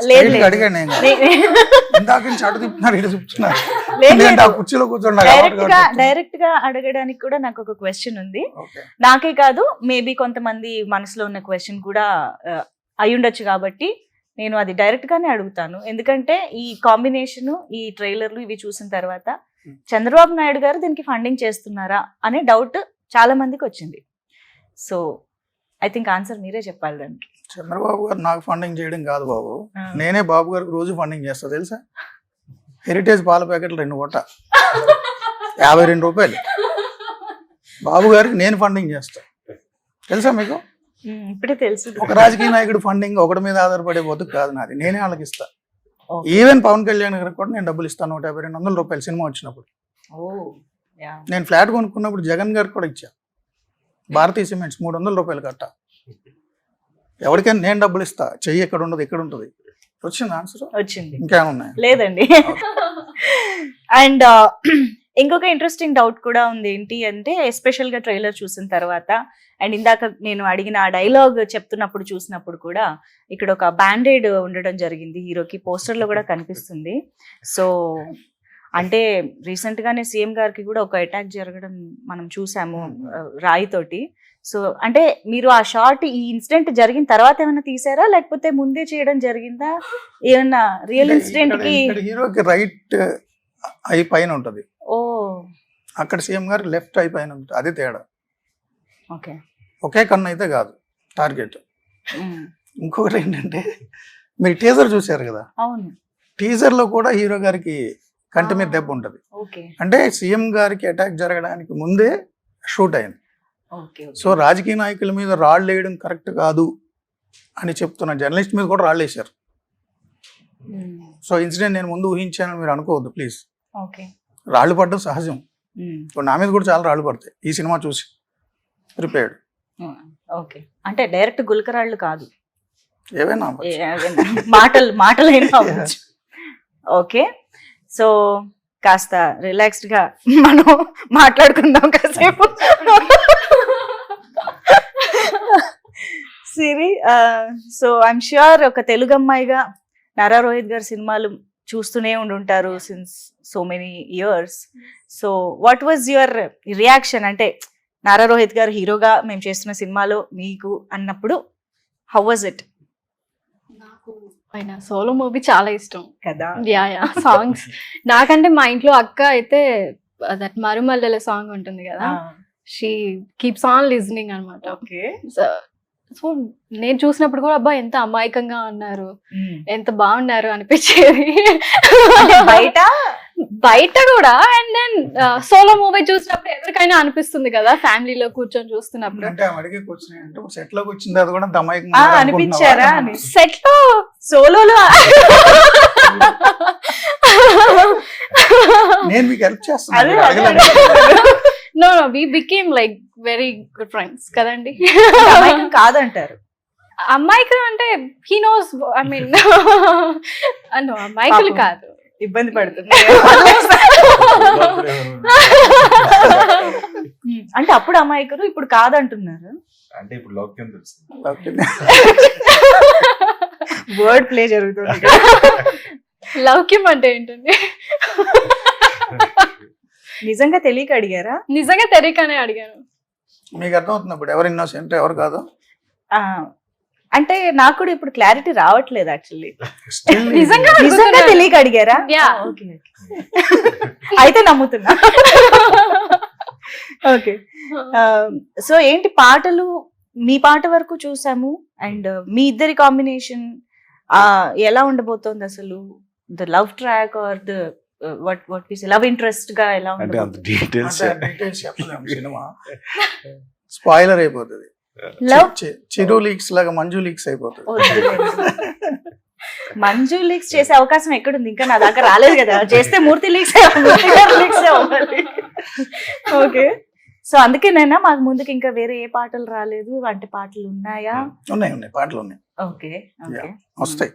లేదు అడిగాను నేను. ఇందాక నుంచి అడుగు తిప్పుతున్నారు, ఇటు చెప్తున్నారు. కుర్చీలో డైరెక్ట్ గా అడగడానికి కూడా నాకు ఒక క్వశ్చన్ ఉంది. నాకే కాదు, మేబీ కొంతమంది మనసులో ఉన్న క్వశ్చన్ కూడా అయ్యుండొచ్చు, కాబట్టి నేను అది డైరెక్ట్ గానే అడుగుతాను. ఎందుకంటే ఈ కాంబినేషన్, ఈ ట్రైలర్లు ఇవి చూసిన తర్వాత చంద్రబాబు నాయుడు గారు దీనికి ఫండింగ్ చేస్తున్నారా అనే డౌట్ చాలా మందికి వచ్చింది. సో ఐ థింక్ ఆన్సర్ మీరే చెప్పాలి దానికి. చంద్రబాబు గారు నాకు ఫండింగ్ చేయడం కాదు బాబు, నేనే బాబు గారికి రోజు ఫండింగ్ చేస్తా తెలుసా. హెరిటేజ్ పాల ప్యాకెట్లు 2 పూట 52 రూపాయలు బాబు గారికి నేను ఫండింగ్ చేస్తా, తెలుసా మీకు? ఇప్పుడే తెలుసు. ఒక రాజకీయ నాయకుడు ఫండింగ్ ఒకటి మీద ఆధారపడే బతుకు కాదు నాది, నేనే వాళ్ళకి ఇస్తా. ఈవెన్ పవన్ కళ్యాణ్ గారికి కూడా నేను డబ్బులు ఇస్తాను, 150-200 రూపాయలు సినిమా వచ్చినప్పుడు. నేను ఫ్లాట్ కొనుక్కున్నప్పుడు జగన్ గారికి కూడా ఇచ్చా. భారతీయ సిమెంట్స్ 300 రూపాయలు కట్ట. ఎవరికైనా నేను డబ్బులు ఇస్తా, చెయ్యి ఎక్కడ ఉండదు ఎక్కడ ఉంటుంది. వచ్చింది ఆన్సర్? వచ్చింది. ఇంకేమున్నాయి? లేదండి. అండ్ ఇంకొక ఇంట్రెస్టింగ్ డౌట్ కూడా ఉంది. ఏంటి అంటే ఎస్పెషల్ గా ట్రైలర్ చూసిన తర్వాత అండ్ ఇందాక నేను అడిగిన ఆ డైలాగ్ చెప్తున్నప్పుడు చూసినప్పుడు కూడా ఇక్కడ ఒక బ్యాండేడ్ ఉండడం జరిగింది హీరోకి, పోస్టర్ లో కూడా కనిపిస్తుంది. సో అంటే రీసెంట్ గానే సీఎం గారికి కూడా ఒక అటాక్ జరగడం మనం చూసాము రాయితోటి. సో అంటే మీరు ఆ షార్ట్ ఈ ఇన్సిడెంట్ జరిగిన తర్వాత ఏమైనా తీసారా, లేకపోతే ముందే చేయడం జరిగిందా? ఏమన్నా రియల్ ఇన్సిడెంట్ కి హీరోకి రైట్ ఐ పైన ఉంటది, ఓ అక్కడ సీఎం గారు లెఫ్ట్ ఐ పైన ఉంటుంది, అదే తేడా. ఓకే, ఒకే కన్ను అయితే కాదు టార్గెట్. ఇంకొకటి ఏంటంటే మీరు టీజర్ చూసారు కదా, అవును, టీజర్ లో కూడా హీరో గారికి కంటి మీద దెబ్బ ఉంటది. అంటే సీఎం గారికి అటాక్ జరగడానికి ముందే షూట్ అయింది. సో రాజకీయ నాయకుల మీద రాళ్ళు వేయడం కరెక్ట్ కాదు అని చెప్తున్న జర్నలిస్ట్ మీద కూడా రాళ్ళు వేశారు. సో ఇన్సిడెంట్ నేను ముందు ఊహించానని మీరు అనుకోవద్దు ప్లీజ్. రాళ్ళు పడడం సహజం, నా మీద కూడా చాలా రాళ్ళు పడతాయి ఈ సినిమా చూసి. ప్రిపేర్డ్. ఓకే, అంటే డైరెక్ట్ గుల్కరాళ్ళు కాదు, ఏవైనా అవ్వచ్చు. మాటలైనా అవ్వచ్చు. ఓకే, సో కాస్త రిలాక్స్డ్ గా మనం మాట్లాడుకుందాం కాసేపు. సిరి, సో ఐఎమ్ ష్యూర్ ఒక తెలుగు అమ్మాయిగా నారా రోహిత్ గారి సినిమాలు చూస్తూనే ఉండుంటారు since so many years. So what was your reaction, అంటే నారా రోహిత్ గారు హీరోగా మేము చేస్తున్న సినిమాలో మీకు అన్నప్పుడు హౌ వాజ్ ఇట్? నాకు ఆయన సోలో మూవీ చాలా ఇష్టం కదా. యా సాంగ్స్ నాకంటే మా ఇంట్లో అక్క అయితే దట్ మరుమల్లెల సాంగ్ ఉంటుంది కదా, షీ కీప్స్ ఆన్ లిజనింగ్ అనమాట. ఓకే, సో నేను చూసినప్పుడు కూడా అబ్బా ఎంత అమాయకంగా ఉన్నారు, ఎంత బాగున్నారు అనిపించేది బయట కూడా. అండ్ దెన్ సోలో మూవీ చూసినప్పుడు ఎవరికైనా అనిపిస్తుంది కదా, ఫ్యామిలీలో కూర్చొని చూస్తున్నప్పుడు. అంటే అడిగి కూర్చుని అంటే సెట్ లోకి వచ్చిన తర్వాత కూడా తమాయికంగా అనిపించారా అని. సెట్ లో సోలోలో నేను మీకు హెల్ప్ చేస్తాను. No we became like very good friends కదండి. కాదంటారు అమ్మాయికులు అంటే హీ నోస్, ఐ మీన్ అమ్మాయికులు కాదు, ఇబ్బంది పడుతుంది అంటే అప్పుడు అమాయకులు ఇప్పుడు కాదంటున్నారు. అంటే ఇప్పుడు లౌక్యం తెలుసు. వర్డ్ ప్లే జరుగుతుంది. లౌక్యం అంటే ఏంటండి? నిజంగా తెలియక అడిగారా? నిజంగా తెలియకనే అడిగాను. మీకు అర్థమవుతుంది ఇప్పుడు ఎవరు ఇన్నోసెంట్ ఎవరు కాదు? అంటే నాకు కూడా ఇప్పుడు క్లారిటీ రావట్లేదు యాక్చువల్లీ. నిజంగా తెలియక అడిగారా? ఓకే, అయితే నమ్ముతున్నా. ఓకే, సో ఏంటి పాటలు, మీ పాట వరకు చూసాము అండ్ మీ ఇద్దరి కాంబినేషన్ ఎలా ఉండబోతోంది అసలు? The love track or the what we say love interest గా ఎలా అంటే అంత డీటెయిల్స్ చెప్పలేము. సినిమా స్పాయిలర్ అయిపోతుంది. చిరు లీక్స్ లాగా మంజు లీక్స్ అయిపోతుంది. మంజు లీక్స్ చేసే అవకాశం ఎక్కడుంది? ఇంకా నా దాకా రాలేదు కదా. చేస్తే మూర్తి లీక్స్ అవ్వాలి. ఓకే, సో అందుకేనైనా మాకు ముందుకు ఇంకా వేరే ఏ పాటలు రాలేదు అంటే పాటలు ఉన్నాయా? ఉన్నాయి పాటలు ఉన్నాయి. ఓకే, వస్తాయి.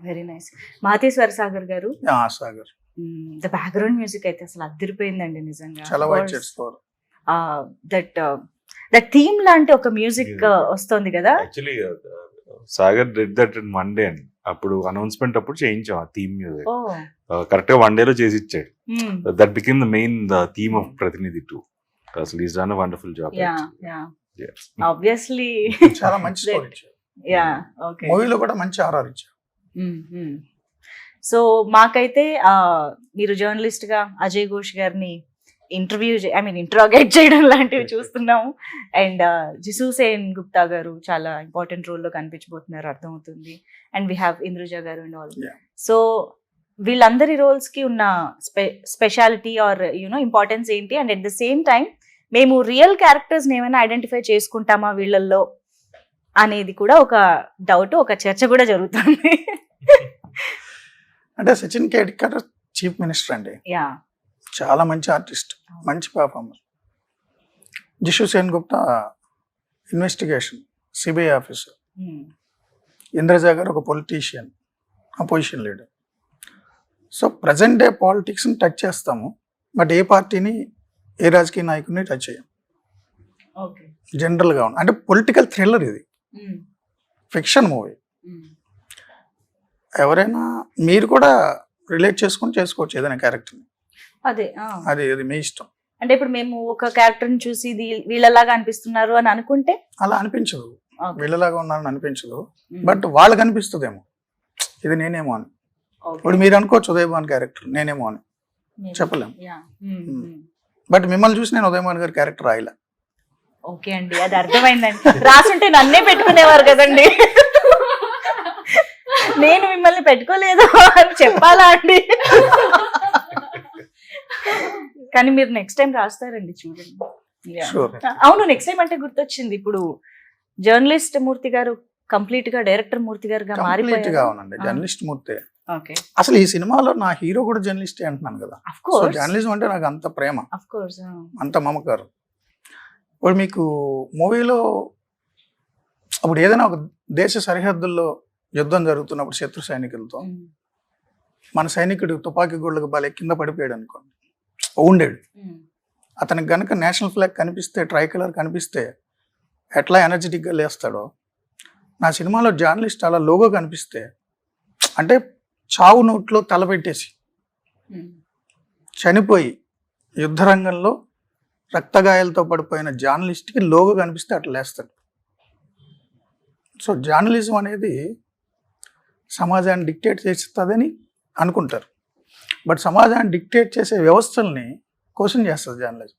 Very nice. మాతేశ్వర సాగర్ గారు, సాగర్ ద బ్యాక్గ్రౌండ్ మ్యూజిక్ అయితే అసలు అదిరిపోయిందండి నిజంగా. చాలా వైట్ చేసుకోవాలి. దట్ థీమ్ లాంటి ఒక మ్యూజిక్ వస్తుంది కదా. Actually Sagar did that in one day అండి. అప్పుడు అనౌన్స్మెంట్ అప్పుడు చేయించాం ఆ థీమ్ మ్యూజిక్. కరెక్ట్ గా వన్ డే లో చేసి ఇచ్చాడు. That became the main theme of Pratinidhi 2. అసలు is done a wonderful job. Obviously చాలా మంచి స్కోర్ ఇచ్చారు. ఓకే, మూవీలో కూడా మంచి ఆర్ఆర్ ఇచ్చారు. సో మాకైతే మీరు జర్నలిస్ట్ గా అజయ్ ఘోష్ గారిని ఇంట్రాగేట్ చేయడం లాంటివి చూస్తున్నాము. అండ్ జిసు సేన్ గుప్తా గారు చాలా ఇంపార్టెంట్ రోల్ లో కనిపించబోతున్నారు అర్థమవుతుంది. అండ్ వీ హ్యావ్ ఇంద్రుజ గారు అండ్ ఆల్. సో వీళ్ళందరి రోల్స్ కి ఉన్న స్పెషాలిటీ ఆర్ యూనో ఇంపార్టెన్స్ ఏంటి? And at the same time మేము రియల్ క్యారెక్టర్స్ ఏమైనా ఐడెంటిఫై చేసుకుంటామా వీళ్ళల్లో అనేది కూడా ఒక డౌట్, ఒక చర్చ కూడా జరుగుతుంది. అంటే సచిన్ కేడ్కర్ చీఫ్ మినిస్టర్ అండి. చాలా మంచి ఆర్టిస్ట్, మంచి performer. Jishu Sen Gupta investigation CBI officer. Indraja garu ఒక politician, opposition leader. So present day పాలిటిక్స్ని టచ్ చేస్తాము, బట్ ఏ పార్టీని ఏ రాజకీయ నాయకుడిని టచ్ చేయం. జనరల్గా ఉంది. అంటే పొలిటికల్ థ్రిల్లర్ ఇది, ఫిక్షన్ మూవీ. ఎవరైనా మీరు కూడా రిలేట్ చేసుకుని చేసుకోవచ్చు ఏదైనా క్యారెక్టర్ని. అది మీ ఇష్టం. అంటే ఇప్పుడు మేము ఒక క్యారెక్టర్ ని చూసి వీళ్ళలాగా అనిపిస్తున్నారు అని అనుకుంటే అలా అనిపించదు, వీళ్ళలాగా ఉన్నారని అనిపించదు, బట్ వాళ్ళకి అనిపిస్తుందేమో ఇది నేనేమో అని. ఇప్పుడు మీరు అనుకోవచ్చు ఉదయభాన్ క్యారెక్టర్ నేనేమో అని, చెప్పలేము. బట్ మిమ్మల్ని చూసి నేను ఉదయభాన్ గారి క్యారెక్టర్ రాయలే. ఓకే అండి, అది అర్థమైందండి. రాసుంటే నన్నే పెట్టుకునేవారు కదండి. నేను మిమ్మల్ని పెట్టుకోలేదు అని చెప్పాలా అండి? కానీ మీరు నెక్స్ట్ టైం రాస్తారండి, చూడండి. అవును, నెక్స్ట్ టైం అంటే గుర్తొచ్చింది, ఇప్పుడు జర్నలిస్ట్ మూర్తి గారు కంప్లీట్ గా డైరెక్టర్ మూర్తి గారుగా మారిపోయారు. జర్నలిస్ట్ మూర్తి. అసలు ఈ సినిమాలో నా హీరో కూడా జర్నలిస్టే అంటున్నాను కదా. జర్నలిజం అంటే నాకు అంత ప్రేమ, అంత మమకారం. ఇప్పుడు మీకు మూవీలో అప్పుడు ఏదైనా ఒక దేశ సరిహద్దుల్లో యుద్ధం జరుగుతున్నప్పుడు శత్రు సైనికులతో మన సైనికుడు తుపాకీ గుళ్ళకు బలే కింద పడిపోయాడు అనుకోండి, ఉండేడు. అతనికి గనక నేషనల్ ఫ్లాగ్ కనిపిస్తే, ట్రై కలర్ కనిపిస్తే ఎట్లా ఎనర్జెటిక్గా లేస్తాడో, నా సినిమాలో జర్నలిస్ట్ అలా లోగో కనిపిస్తే, అంటే చావు నోట్లో తలపెట్టేసి చనిపోయి యుద్ధరంగంలో రక్తగాయాలతో పడిపోయిన జర్నలిస్ట్కి లోగో కనిపిస్తే అట్లా లేస్తాడు. సో జర్నలిజం అనేది సమాజాన్ని డిక్టేట్ చేస్తుందని అనుకుంటారు, బట్ సమాజాన్ని డిక్టేట్ చేసే వ్యవస్థల్ని క్వశ్చన్ చేస్తుంది జర్నలిజం.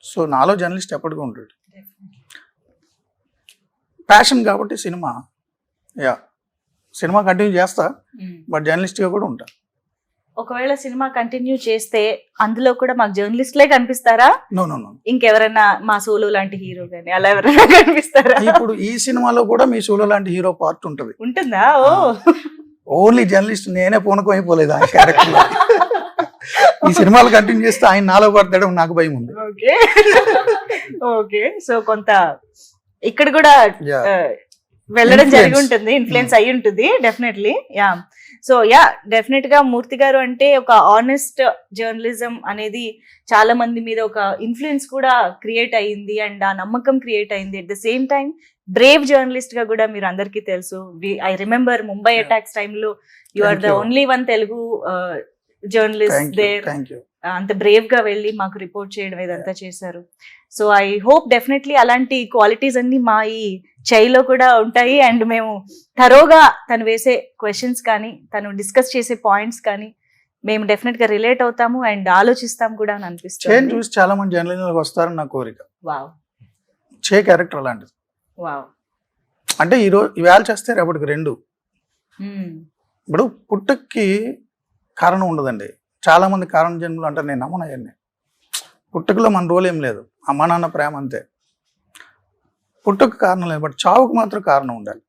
సో నాలో జర్నలిస్ట్ ఎప్పటికీ ఉంటాడు. ప్యాషన్ కాబట్టి సినిమా కంటిన్యూ చేస్తా, బట్ జర్నలిస్ట్గా కూడా ఉంటా. ఒకవేళ సినిమా కంటిన్యూ చేస్తే అందులో కూడా మాకు జర్నలిస్ట్లే కనిపిస్తారా? నో ఇంకెవరైనా మా సోలో లాంటి హీరో కానీ అలా ఎవరైనా కనిపిస్తారా? ఇప్పుడు ఈ సినిమాలో కూడా మీ సోలో లాంటి హీరో పార్ట్ ఉంటుంది. ఉంటుందా? ఓ ఓన్లీ జర్నలిస్ట్ నేనే పూనకం అయిపోలేదు ఆ క్యారెక్టర్. ఈ సినిమాలు కంటిన్యూ చేస్తే ఆయన నాలో పడతాడు, నాకు భయం ఉంది. ఓకే ఓకే, సో కొంత ఇక్కడ కూడా వెళ్ళడం జరిగి ఉంటుంది, ఇన్ఫ్లుయెన్స్ అయి ఉంటుంది డెఫినెట్లీ. సో డెఫినెట్ గా మూర్తి గారు అంటే ఒక ఆనెస్ట్ జర్నలిజం అనేది చాలా మంది మీద ఒక ఇన్ఫ్లుయెన్స్ కూడా క్రియేట్ అయ్యింది, అండ్ ఆ నమ్మకం క్రియేట్ అయింది. At the same time brave journalist గా కూడా మీరు అందరికీ తెలుసు. ఐ రిమెంబర్ ముంబై అటాక్స్ టైంలో you are the only one Telugu journalist there. అంత బ్రేవ్ గా వెళ్ళి మాకు రిపోర్ట్ చేయడం ఇదంతా చేశారు. సో ఐ హోప్ డెఫినెట్లీ అలాంటి క్వాలిటీస్ అన్ని మా ఈ చైలో కూడా ఉంటాయి, అండ్ మేము థరోగా తను వేసే క్వశ్చన్స్ కానీ తను డిస్కస్ చేసే పాయింట్స్ కానీ మేము డెఫినెట్ గా రిలేట్ అవుతాము అండ్ ఆలోచిస్తాం కూడా అని అనిపిస్తుంది. చూసి చాలా మంది జర్నలిస్టులకు వస్తారని నా కోరిక. వావ్, చే క్యారెక్టర్ అలాంటిది. వావ్, అంటే ఈవేళ చేస్తే రేపటికి రెండు. ఇప్పుడు పుట్టుకి కారణం ఉండదండి. చాలా మంది కారణ జన్మలు అంటారు, నేను నమ్మనయ్యండి. పుట్టుకలో మన రోల్ ఏం లేదు, అమ్మ నాన్న ప్రేమ అంతే. పుట్టుకు కారణం లేదు, బట్ చావుకు మాత్రం కారణం ఉండాలి.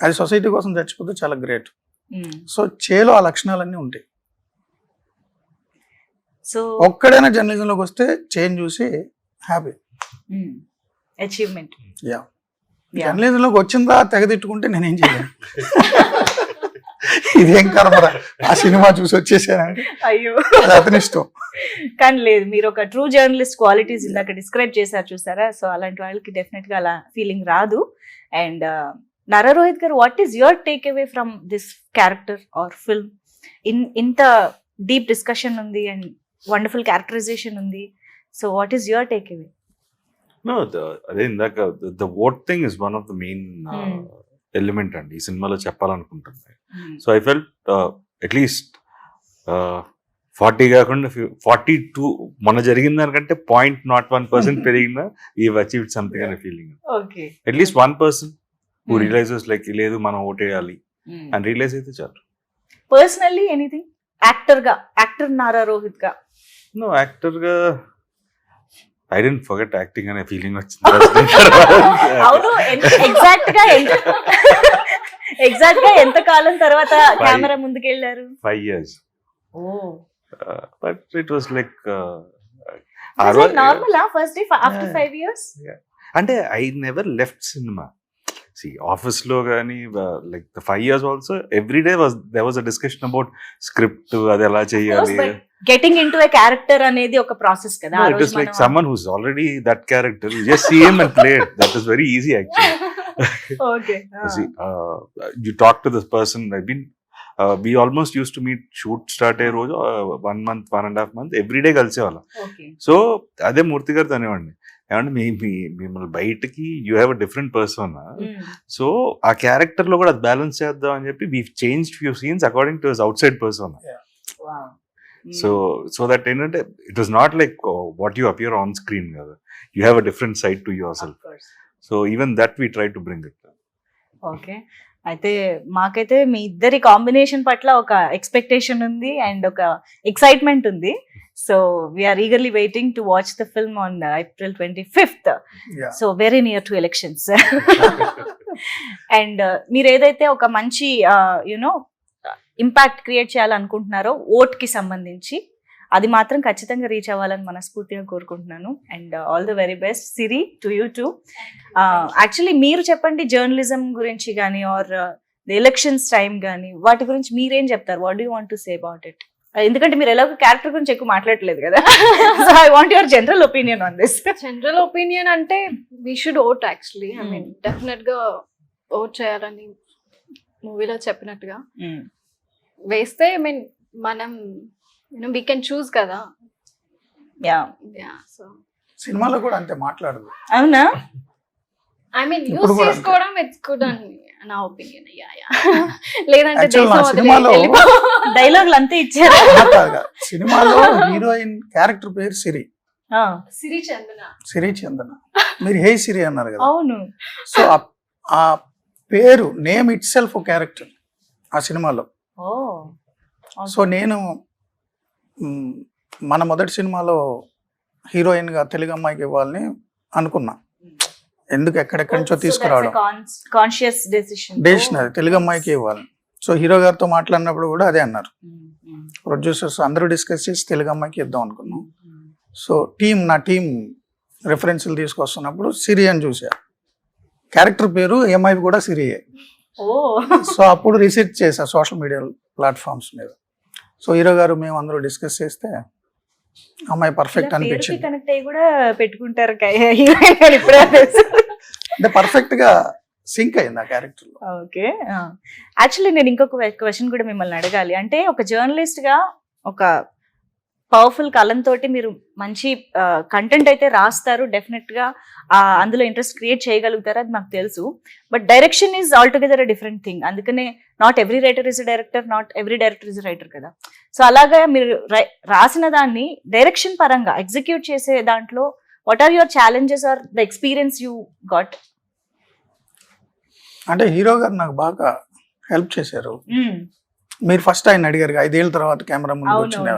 అది సొసైటీ కోసం చచ్చిపోతే చాలా గ్రేట్. సో చేలో ఆ లక్షణాలన్నీ ఉంటాయి. సో ఒక్కడైనా జర్నలిజంలోకి వస్తే చేంజ్ చూసి హ్యాపీ. అచీవ్మెంట్. జర్నలిజంలోకి వచ్చిందా తెగదిట్టుకుంటే నేనేం చేయలేను. ఇదేం కర్మరా, ఆ సినిమా చూసి వచ్చేసానండి, అయ్యో అతని ఇష్టం. కానీ లేదు, మీరు ఒక ట్రూ జర్నలిస్ట్ క్వాలిటీస్ ఇందాక డిస్క్రైబ్ చేశారు చూసారా, సో అలాంటి వాళ్ళకి డెఫినెట్ గా అలా ఫీలింగ్ రాదు. అండ్ నారా రోహిత్ గారు, what is your take away from this character are film? ఇంత డీప్ డిస్కషన్ ఉంది అండ్ వండర్ఫుల్ క్యారెక్టరైజేషన్ ఉంది, so what is your take away? No, అదే ఇందాక the vote thing is one of the main element అండి ఈ సినిమాలో చెప్పాలనుకుంటుంది. So I felt at least 40 కాకుండా 42 మొన్న జరిగిన దానికంటే 0.01% పెరిగినా we've achieved something అనే feeling. At least 1% who realizes like లేదు మనం ఓటేయాలి అని రియలైజ్ అయితే చాలు. Personally anything? Actor Nara Rohit గా? నో, యాక్టర్ గా I didn't forget acting అనే ఫీలింగ్ వచ్చింది. అవును, ఎగ్జాక్ట్ గా ఎంత కాలం తర్వాత కెమెరా ముందుకు వెళ్ళారు? 5 years. Oh. But it was like normal first day after 5 years. Yeah. And I never left cinema. See, office lo gaani like the 5 years also every day there was a discussion about script adi ela cheyali. Getting into a character అనేది ఒక process కదా. It is like someone who's already that character, you just see him and play it. That is very easy actually. Okay. See, you talk to this person. We almost used to meet, shoot start a రోజు 1 month 1.5 months every day కలిసేవాళ్ళం. So అదే మూర్తి గారితో అనేవాడిని, ఏమంటే మిమ్మల్ని బయటకి you have a different person, so ఆ character లో కూడా అది బ్యాలెన్స్ చేద్దాం అని చెప్పి we change few scenes according to his outside person. So that ఏంటంటే it was not like what you appear on screen కదా, you have a different side to yourself. So even that we try to bring it. Okay, అయితే మాకైతే మీ ఇద్దరి combination పట్ల ఒక expectation ఉంది and ఒక excitement ఉంది. So we're eagerly waiting to watch the film on April 25th. So very near to elections. And మీరు ఏదైతే ఒక మంచి యునో ఇంపాక్ట్ క్రియేట్ చేయాలనుకుంటున్నారో ఓట్ కి సంబంధించి, అది మాత్రం ఖచ్చితంగా రీచ్ అవ్వాలని మనస్ఫూర్తిగా కోరుకుంటున్నాను. And all the very best Siri to you too. Actually మీరు చెప్పండి జర్నలిజం గురించి కానీ ఆర్ ఎలక్షన్స్ టైం కానీ వాటి గురించి మీరేం చెప్తారు? What do want to say about it? ఎందుకంటే మీరు ఎలాగో క్యారెక్టర్ గురించి ఎక్కువ మాట్లాడలేదు కదా, so I want your general opinion on this. General opinion అంటే we should vote actually. I mean definite గా ఓట్ చేయాలని మూవీలో చెప్పినట్టుగా వేస్తే ఐ మీన్ మనం వీ కెన్ చూస్ కదా. యా సో సినిమాలో కూడా అంతే మాట్లాడదు. అవునా? ఐ మీన్ ఇప్పుడు యూస్ కూడా చేసుకోవడం ఇట్స్ గుడ్ అని నా ఒపీనియన్. లేదంటే Actually, నా దేశం వదిలి సినిమాలో వెళ్ళిపో. డైలాగులు అంతే ఇచ్చారు. సినిమాలో హీరోయిన్ క్యారెక్టర్ పేరు సిరి, సిరి చందన. సిరి చందన. మీరు హే సిరి అన్నారు కదా, అవును. సో ఆ పేరు నేమ్ ఇట్ సెల్ఫ్ క్యారెక్టర్ ఆ సినిమాలో. ఓ సో నేను మన మొదటి సినిమాలో హీరోయిన్ గా తెలుగు అమ్మాయికి ఇవ్వాలని అనుకున్నా. ఎందుకు ఎక్కడెక్కడి నుంచో తీసుకురావడం, కాన్షియస్ డెసిషన్ డెసిషన్ అది తెలుగు అమ్మాయికి ఇవ్వాలి. సో హీరో గారితో మాట్లాడినప్పుడు కూడా అదే అన్నారు. ప్రొడ్యూసర్స్ అందరూ డిస్కస్ చేసి తెలుగు అమ్మాయికి ఇద్దాం అనుకున్నాం. సో నా టీం రెఫరెన్స్లు తీసుకొస్తున్నప్పుడు సిరి అని చూసా. క్యారెక్టర్ పేరు ఎంఐ కూడా సిరియే. ఓ సో అప్పుడు రీసెర్చ్ చేశా సోషల్ మీడియా ప్లాట్ఫామ్స్ మీద. సో హీరో గారు మేము అందరూ డిస్కస్ చేస్తే అమ్మాయి పర్ఫెక్ట్ అనిపించింది. కనెక్ట్ అయ్యి కూడా పెట్టుకుంటారు ఇప్పుడే. అంటే పర్ఫెక్ట్ గా సింక్ అయింది ఆ క్యారెక్టర్ లో. ఓకే. యాక్చువల్లీ నేను ఇంకొక క్వశ్చన్ కూడా మిమ్మల్ని అడగాలి. అంటే ఒక జర్నలిస్ట్ గా ఒక పవర్ఫుల్ కలంతో మీరు మంచి కంటెంట్ అయితే రాస్తారు, డెఫినెట్ గా అందులో ఇంట్రెస్ట్ క్రియేట్ చేయగలుగుతారు, అది మాకు తెలుసు. But direction is altogether a different thing. అందుకనే not every writer is a director, not every director is a writer కదా. సో అలాగా మీరు రాసిన దాన్ని డైరెక్షన్ పరంగా ఎగ్జిక్యూట్ చేసే దాంట్లో what are your challenges or the experience you got? అంటే హీరో గారు నాకు బాగా హెల్ప్ చేశారు. మీరు ఫస్ట్ ఆయన అడిగారు 5 ఏళ్ళ తర్వాత కెమెరా ముందు వచ్చిన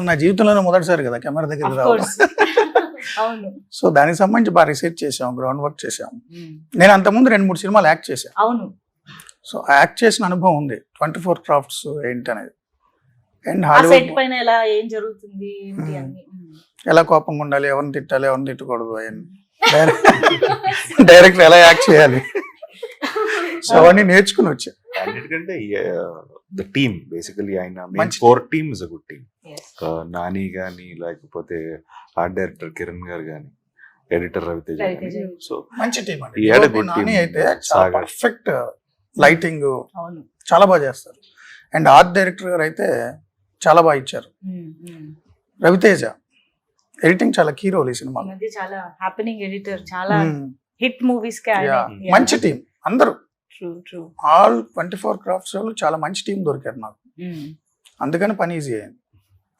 నా జీవితంలోనే మొదటిసారి కదా కెమెరా దగ్గరికి రావడం. అవును. సో దానికి సంబంధించి బాగా రీసెర్చ్ చేసాం, గ్రౌండ్ వర్క్ చేసాం. నేను అంతకుముందు 2-3 సినిమాలు యాక్ట్ చేశాను. అవును. సో యాక్ట్ చేసిన అనుభవం ఉంది, 24 క్రాఫ్ట్స్ ఏంటి అనేది. అండ్ సెట్ హాలీవుడ్ పైన ఎలా ఏం జరుగుతుంది ఏంటి అన్ని. ఎలా కోపంగా ఉండాలి, ఎవరిని తిట్టాలి, ఎవరిని తిట్టకూడదు, అవన్నీ డైరెక్ట్ ఎలా యాక్ట్ చేయాలి, సో అవన్నీ నేర్చుకుని వచ్చా. అన్నిటికంటే ద టీమ్ బేసికలీ ఆయన మెయిన్ మంచి core team is a good team. Yes. Nani గానీ లేకపోతే ఆర్ట్ డైరెక్టర్ కిరణ్ గారు గానీ ఎడిటర్ రవితేజ రవితేజ. గానీ. సో మంచి టీం అండి. He had a good Nani team. అయితే చాలా సాగర్. పర్ఫెక్ట్ లైటింగ్ అవును. చాలా బాగా చేస్తారు. అండ్ ఆర్ట్ డైరెక్టర్ గారు అయితే చాలా బాగా ఇచ్చారు. రవితేజ ఎడిటింగ్ చాలా కీ రోల్ ఈ సినిమాలో. మధ్య చాలా హ్యాపెనింగ్ ఎడిటర్, చాలా హిట్ మూవీస్ కి మంచి టీం అందరూ. True true. ఆల్ 24 క్రాఫ్ట్స్ వాళ్ళు చాలా మంచి టీం దొరికారు నాకు, అందుకని పని ఈజీ అయింది.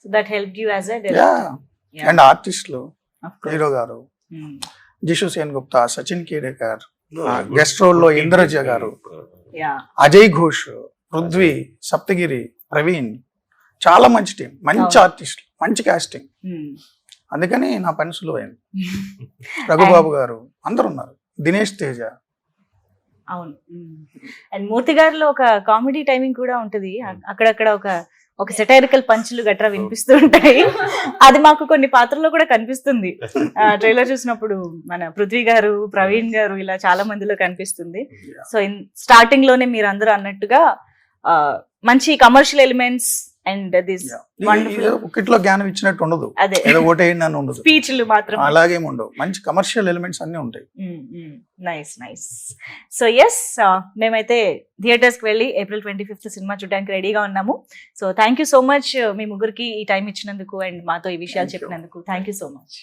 So that helped you as a yeah. Director. And ఆర్టిస్టులు హీరో గారు, జిషు సేన్ గుప్తా, సచిన్ కేడేకర్, గెస్ట్ రోల్ లో ఇంద్రజ గారు, యా. అజయ్ ఘోష్, పృథ్వీ, సప్తగిరి, ప్రవీణ్, చాలా మంచి టీం, మంచి ఆర్టిస్ట్, మంచి కాస్టింగ్. అందుకని నా పని సులువైంది. రఘుబాబు గారు అందరు ఉన్నారు, దినేష్ తేజ. అవును. అండ్ మూర్తి గారిలో ఒక కామెడీ టైమింగ్ కూడా ఉంటది. అక్కడక్కడ ఒక సెటైరికల్ పంచులు గట్రా వినిపిస్తూ ఉంటాయి. అది మాకు కొన్ని పాత్రల్లో కూడా కనిపిస్తుంది. ట్రైలర్ చూసినప్పుడు మన పృథ్వీ గారు, ప్రవీణ్ గారు ఇలా చాలా మందిలో కనిపిస్తుంది. సో స్టార్టింగ్ లోనే మీరు అందరూ అన్నట్టుగా మంచి commercial elements and this wonderful ఒకటిలో జ్ఞానం ఇచ్చినట్టు ఉండదు, అదే ఏదో ఓటేయండి అని ఉండదు, స్పీచ్లు మాత్రం అలాగేం ఉండవు. మంచి కమర్షియల్ ఎలిమెంట్స్ అన్ని ఉంటాయి. Nice nice. సో ఎస్, మేమైతే థియేటర్స్కి వెళ్ళి April 25th సినిమా చూడడానికి రెడీగా ఉన్నాము. So thank you so much మీ ముగ్గురికి ఈ టైం ఇచ్చినందుకు అండ్ మాతో ఈ విషయాలు Thank you. చెప్పినందుకు. Thank you so much.